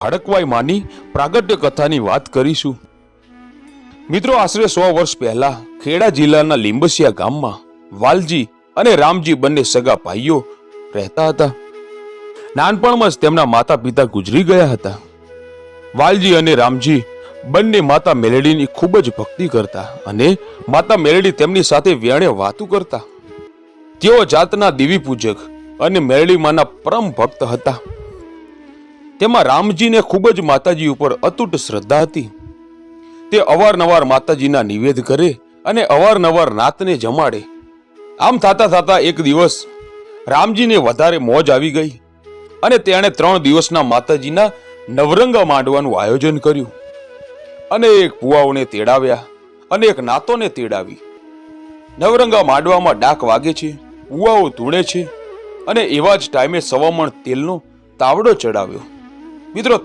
હડકવાઈ માની પ્રાગટ્ય કથાની વાત કરીશું। મિત્રો, આશરે 100 વર્ષ પહેલા ખેડા જિલ્લાના લીંબસિયા ગામમાં વાલજી અને રામજી બંને સગા ભાઈઓ રહેતા હતા। નાનપણમાં જ તેમના માતા પિતા ગુજરી ગયા હતા। વાલજી અને રામજી બંને માતા મેલડીની ખૂબ જ ભક્તિ કરતા અને માતા મેલડી તેમની સાથે વેણે વાતું કરતા। તેઓ જાતના દેવી પૂજક અને મેલડી માના પરમ ભક્ત હતા। તેમાં રામજીને ખૂબ જ માતાજી ઉપર અતૂટ શ્રદ્ધા હતી। તે અવારનવાર માતાજીના નિવેદ કરે અને અવારનવાર નાતને જમાડે। આમ થતા થતા એક દિવસ રામજીને વધારે મોજ આવી ગઈ અને તેણે 3 દિવસના માતાજીના નવરંગા માંડવાનું આયોજન કર્યું। અનેક પુવાઓને તેડાવ્યા, અનેક નાતોને તેડાવી। નવરંગા માંડવામાં ડાક વાગે છે, પુવાઓ ધૂણે છે અને એવા જ ટાઈમે 1.25 મણ તેલનો તાવડો ચડાવ્યો। મિત્રો,